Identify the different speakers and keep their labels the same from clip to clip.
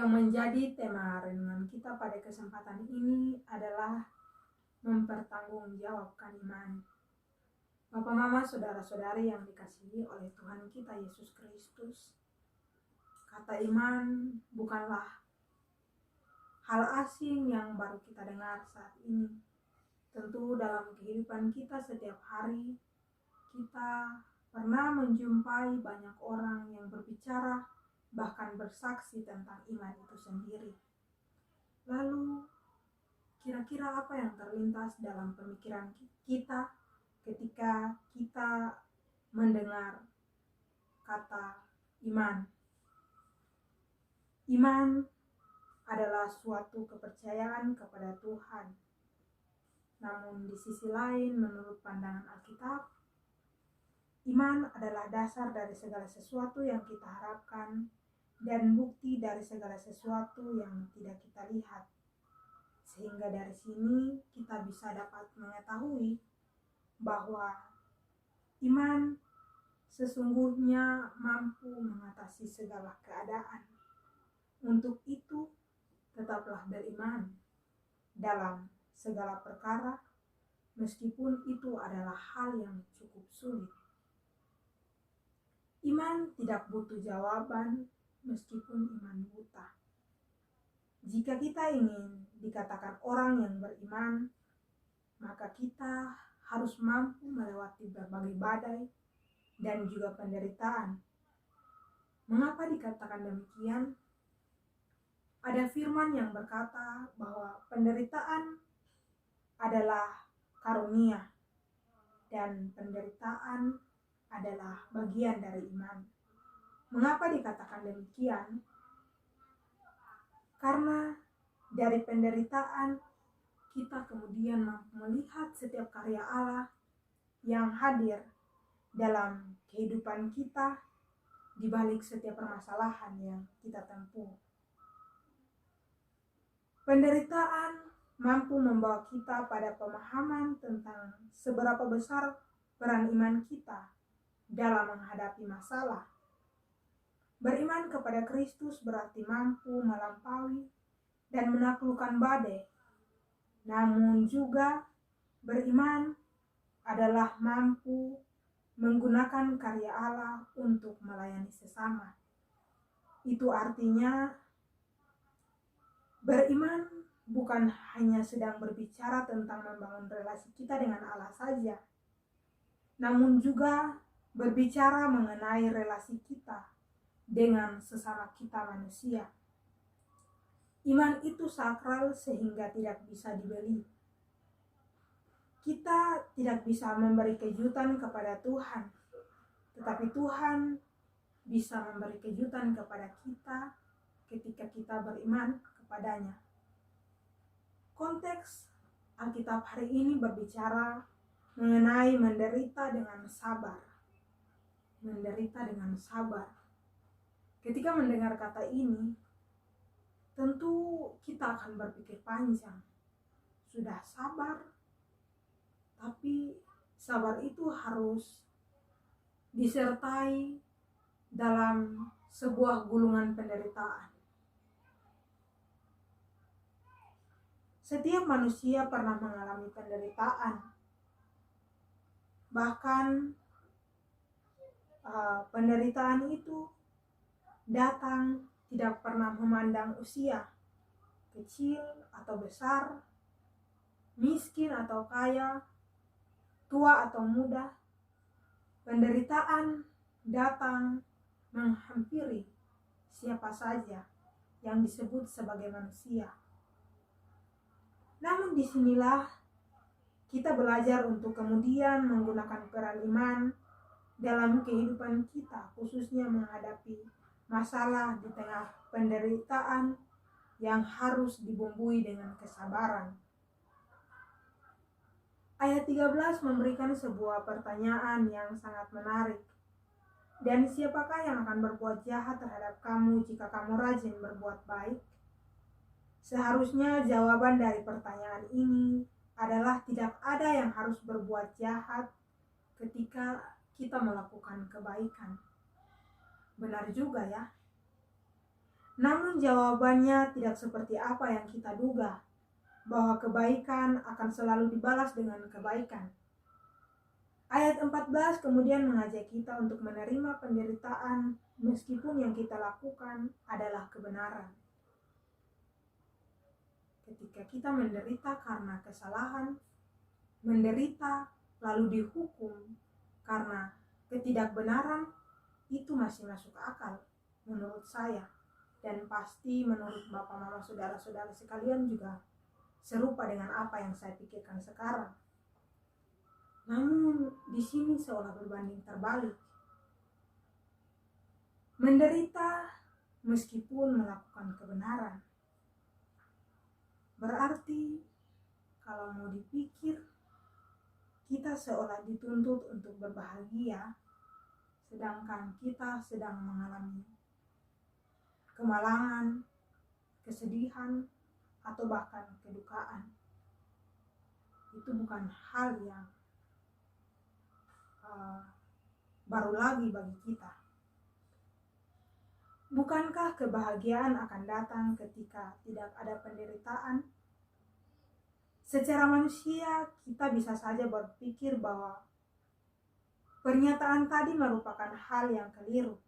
Speaker 1: Yang menjadi tema renungan kita pada kesempatan ini adalah mempertanggungjawabkan iman. Bapak, Mama, saudara-saudari yang dikasihi oleh Tuhan kita Yesus Kristus, kata iman bukanlah hal asing yang baru kita dengar saat ini. Tentu dalam kehidupan kita setiap hari, kita pernah menjumpai banyak orang yang berbicara, bahkan bersaksi tentang iman itu sendiri. Lalu, kira-kira apa yang terlintas dalam pemikiran kita ketika kita mendengar kata iman? Iman adalah suatu kepercayaan kepada Tuhan. Namun di sisi lain, menurut pandangan Alkitab, iman adalah dasar dari segala sesuatu yang kita harapkan dan bukti dari segala sesuatu yang tidak kita lihat. Sehingga dari sini kita bisa dapat mengetahui bahwa iman sesungguhnya mampu mengatasi segala keadaan. Untuk itu, tetaplah beriman dalam segala perkara, meskipun itu adalah hal yang cukup sulit. Iman tidak butuh jawaban, meskipun iman buta. Jika kita ingin dikatakan orang yang beriman, maka kita harus mampu melewati berbagai badai dan juga penderitaan. Mengapa dikatakan demikian? Ada firman yang berkata bahwa penderitaan adalah karunia dan penderitaan adalah bagian dari iman. Mengapa dikatakan demikian? Karena dari penderitaan kita kemudian mampu melihat setiap karya Allah yang hadir dalam kehidupan kita di balik setiap permasalahan yang kita tempuh. Penderitaan mampu membawa kita pada pemahaman tentang seberapa besar peran iman kita dalam menghadapi masalah. Beriman kepada Kristus berarti mampu melampaui dan menaklukkan badai. Namun juga beriman adalah mampu menggunakan karya Allah untuk melayani sesama. Itu artinya beriman bukan hanya sedang berbicara tentang membangun relasi kita dengan Allah saja, namun juga berbicara mengenai relasi kita dengan sesama kita manusia. Iman itu sakral sehingga tidak bisa dibeli. Kita tidak bisa memberi kejutan kepada Tuhan, tetapi Tuhan bisa memberi kejutan kepada kita ketika kita beriman kepadanya. Konteks Alkitab hari ini berbicara mengenai menderita dengan sabar. Menderita dengan sabar. Ketika mendengar kata ini, tentu kita akan berpikir panjang. Sudah sabar, tapi sabar itu harus disertai dalam sebuah gulungan penderitaan. Setiap manusia pernah mengalami penderitaan. Bahkan penderitaan itu datang tidak pernah memandang usia, kecil atau besar, miskin atau kaya, tua atau muda. Penderitaan datang menghampiri siapa saja yang disebut sebagai manusia. Namun disinilah kita belajar untuk kemudian menggunakan peran iman dalam kehidupan kita, khususnya menghadapi masalah di tengah penderitaan yang harus dibumbui dengan kesabaran. Ayat 13 memberikan sebuah pertanyaan yang sangat menarik. Dan siapakah yang akan berbuat jahat terhadap kamu jika kamu rajin berbuat baik? Seharusnya jawaban dari pertanyaan ini adalah tidak ada yang harus berbuat jahat ketika kita melakukan kebaikan. Benar juga ya. Namun jawabannya tidak seperti apa yang kita duga, bahwa kebaikan akan selalu dibalas dengan kebaikan. Ayat 14 kemudian mengajak kita untuk menerima penderitaan meskipun yang kita lakukan adalah kebenaran. Ketika kita menderita karena kesalahan, menderita lalu dihukum karena ketidakbenaran, itu masih masuk akal menurut saya. Dan pasti menurut Bapak, Mama, Saudara-saudara sekalian juga serupa dengan apa yang saya pikirkan sekarang. Namun di sini seolah berbanding terbalik. Menderita meskipun melakukan kebenaran. Berarti kalau mau dipikir, kita seolah dituntut untuk berbahagia, sedangkan kita sedang mengalami kemalangan, kesedihan, atau bahkan kedukaan. Itu bukan hal yang baru lagi bagi kita. Bukankah kebahagiaan akan datang ketika tidak ada penderitaan? Secara manusia, kita bisa saja berpikir bahwa pernyataan tadi merupakan hal yang keliru.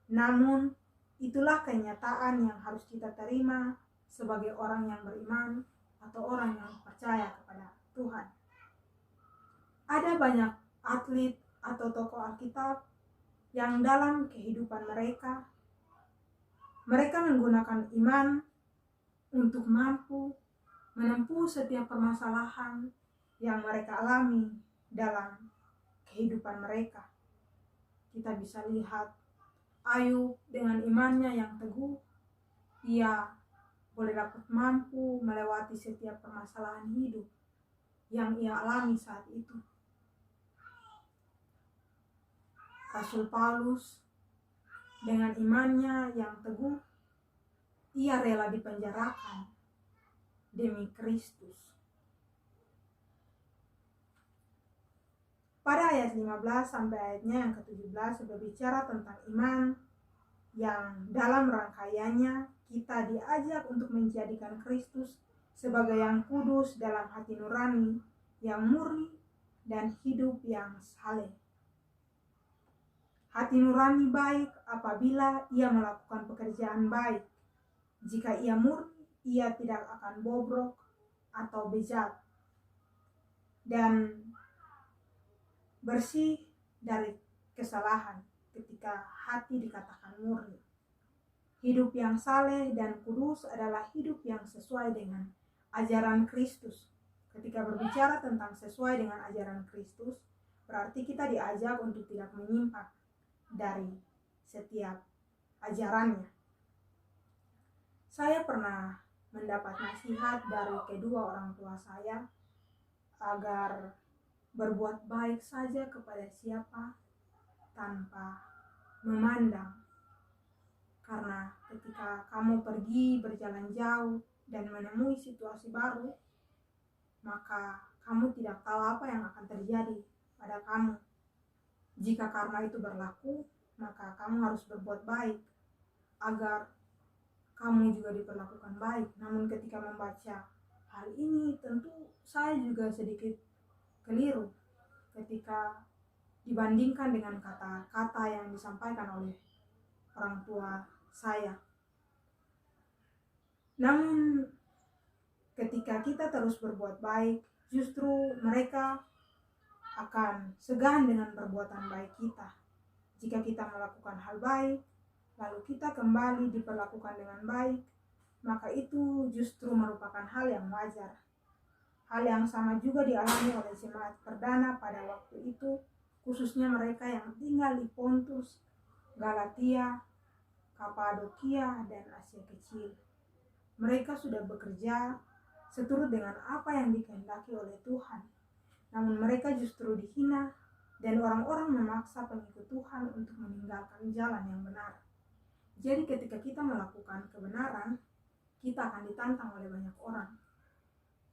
Speaker 1: Namun, itulah kenyataan yang harus kita terima sebagai orang yang beriman atau orang yang percaya kepada Tuhan. Ada banyak atlet atau tokoh Alkitab yang dalam kehidupan mereka menggunakan iman untuk mampu menempuh setiap permasalahan yang mereka alami dalam kehidupan mereka. Kita bisa lihat Ayub dengan imannya yang teguh, ia boleh dapat mampu melewati setiap permasalahan hidup yang ia alami saat itu. Rasul Paulus dengan imannya yang teguh, ia rela dipenjarakan demi Kristus. Pada ayat 15 sampai ayatnya yang ke-17 berbicara tentang iman yang dalam rangkaiannya kita diajak untuk menjadikan Kristus sebagai yang kudus dalam hati nurani, yang murni, dan hidup yang saleh. Hati nurani baik apabila ia melakukan pekerjaan baik. Jika ia murni, ia tidak akan bobrok atau bejat. Dan bersih dari kesalahan ketika hati dikatakan murni. Hidup yang saleh dan kudus adalah hidup yang sesuai dengan ajaran Kristus. Ketika berbicara tentang sesuai dengan ajaran Kristus, berarti kita diajak untuk tidak menyimpang dari setiap ajarannya. Saya pernah mendapat nasihat dari kedua orang tua saya agar berbuat baik saja kepada siapa tanpa memandang. Karena ketika kamu pergi berjalan jauh dan menemui situasi baru, maka kamu tidak tahu apa yang akan terjadi pada kamu. Jika karma itu berlaku, maka kamu harus berbuat baik agar kamu juga diperlakukan baik. Namun ketika membaca hal ini, tentu saya juga sedikit keliru ketika dibandingkan dengan kata-kata yang disampaikan oleh orang tua saya. Namun ketika kita terus berbuat baik, justru mereka akan segan dengan perbuatan baik kita. Jika kita melakukan hal baik, lalu kita kembali diperlakukan dengan baik, maka itu justru merupakan hal yang wajar. Hal yang sama juga dialami oleh jemaat perdana pada waktu itu, khususnya mereka yang tinggal di Pontus, Galatia, Kapadokia, dan Asia Kecil. Mereka sudah bekerja seturut dengan apa yang dikehendaki oleh Tuhan. Namun mereka justru dihina dan orang-orang memaksa pengikut Tuhan untuk meninggalkan jalan yang benar. Jadi ketika kita melakukan kebenaran, kita akan ditantang oleh banyak orang.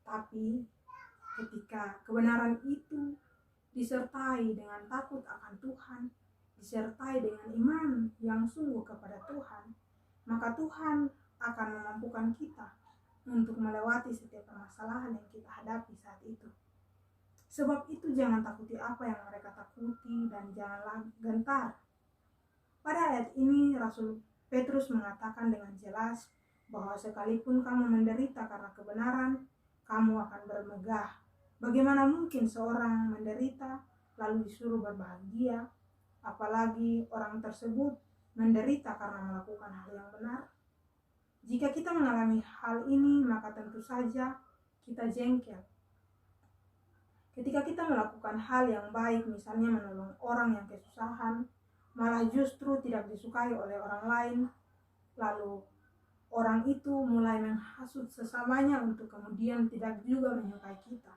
Speaker 1: Tapi ketika kebenaran itu disertai dengan takut akan Tuhan, disertai dengan iman yang sungguh kepada Tuhan, maka Tuhan akan memampukan kita untuk melewati setiap permasalahan yang kita hadapi saat itu. Sebab itu jangan takuti apa yang mereka takuti dan janganlah gentar. Pada ayat ini Rasul Petrus mengatakan dengan jelas bahwa sekalipun kamu menderita karena kebenaran, kamu akan bermegah. Bagaimana mungkin seorang menderita lalu disuruh berbahagia, apalagi orang tersebut menderita karena melakukan hal yang benar? Jika kita mengalami hal ini, maka tentu saja kita jengkel. Ketika kita melakukan hal yang baik, misalnya menolong orang yang kesusahan, malah justru tidak disukai oleh orang lain, lalu orang itu mulai menghasut sesamanya untuk kemudian tidak juga menyukai kita.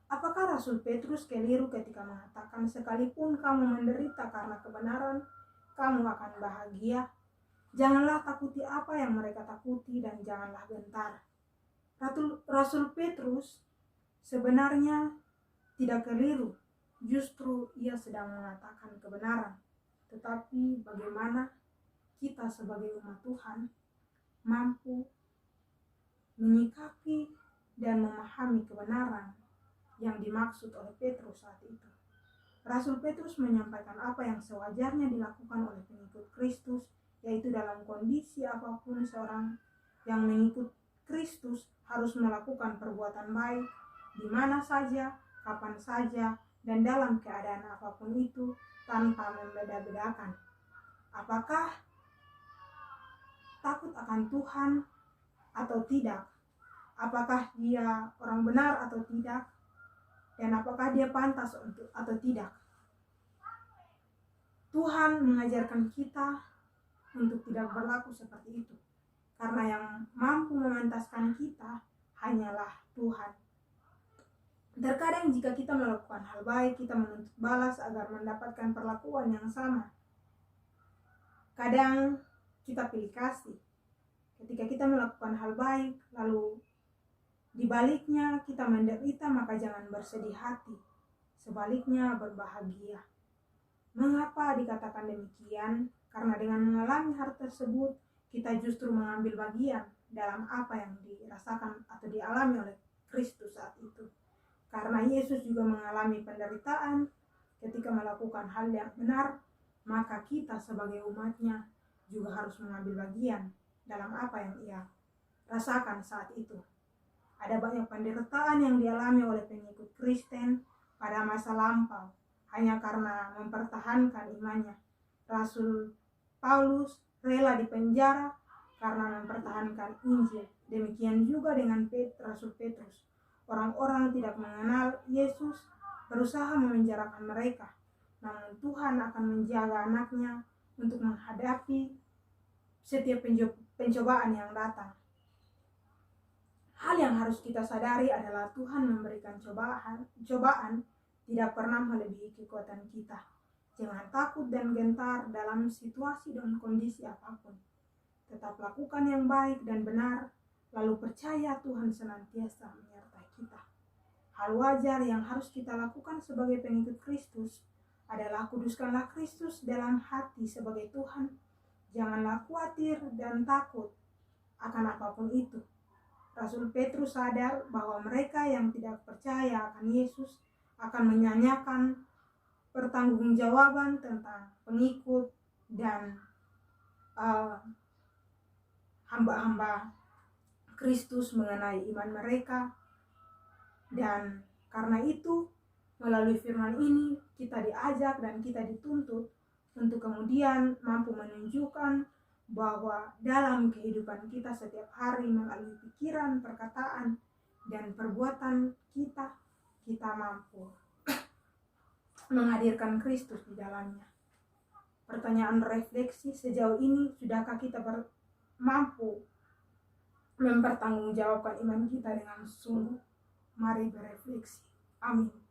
Speaker 1: Apakah Rasul Petrus keliru ketika mengatakan sekalipun kamu menderita karena kebenaran, kamu akan bahagia? Janganlah takuti apa yang mereka takuti dan janganlah gentar. Rasul Petrus sebenarnya tidak keliru, justru ia sedang mengatakan kebenaran. Tetapi bagaimana kita sebagai umat Tuhan mampu menyikapi dan memahami kebenaran yang dimaksud oleh Petrus saat itu? Rasul Petrus menyampaikan apa yang sewajarnya dilakukan oleh pengikut Kristus, yaitu dalam kondisi apapun seorang yang mengikut Kristus harus melakukan perbuatan baik di mana saja, kapan saja, dan dalam keadaan apapun itu tanpa membeda-bedakan. Apakah takut akan Tuhan atau tidak? Apakah dia orang benar atau tidak? Dan apakah dia pantas atau tidak? Tuhan mengajarkan kita untuk tidak berlaku seperti itu, karena yang mampu memantaskan kita hanyalah Tuhan. Terkadang jika kita melakukan hal baik, kita menuntut balas agar mendapatkan perlakuan yang sama. Kadang kita pilih kasih. Ketika kita melakukan hal baik, lalu dibaliknya kita menderita, maka jangan bersedih hati. Sebaliknya berbahagia. Mengapa dikatakan demikian? Karena dengan mengalami hal tersebut, kita justru mengambil bagian dalam apa yang dirasakan atau dialami oleh Kristus saat itu. Karena Yesus juga mengalami penderitaan ketika melakukan hal yang benar, maka kita sebagai umatnya juga harus mengambil bagian dalam apa yang ia rasakan saat itu. Ada banyak penderitaan yang dialami oleh pengikut Kristen pada masa lampau, hanya karena mempertahankan imannya. Rasul Paulus rela dipenjara karena mempertahankan Injil. Demikian juga dengan Rasul Petrus. Orang-orang tidak mengenal Yesus berusaha memenjarakan mereka, namun Tuhan akan menjaga anaknya untuk menghadapi setiap pencobaan yang datang. Hal yang harus kita sadari adalah Tuhan memberikan cobaan tidak pernah melebihi kekuatan kita. Jangan takut dan gentar dalam situasi dan kondisi apapun. Tetap lakukan yang baik dan benar, lalu percaya Tuhan senantiasa menyertai kita. Hal wajar yang harus kita lakukan sebagai pengikut Kristus adalah kuduskanlah Kristus dalam hati sebagai Tuhan. Janganlah khawatir dan takut akan apapun itu. Rasul Petrus sadar bahwa mereka yang tidak percaya akan Yesus akan menyanyikan pertanggungjawaban tentang pengikut dan hamba-hamba Kristus mengenai iman mereka. Dan karena itu melalui firman ini kita diajak dan kita dituntut untuk kemudian mampu menunjukkan bahwa dalam kehidupan kita setiap hari melalui pikiran, perkataan, dan perbuatan kita mampu menghadirkan Kristus di dalamnya. Pertanyaan refleksi sejauh ini, sudahkah kita mampu mempertanggungjawabkan iman kita dengan sungguh? Mari berefleksi. Amin.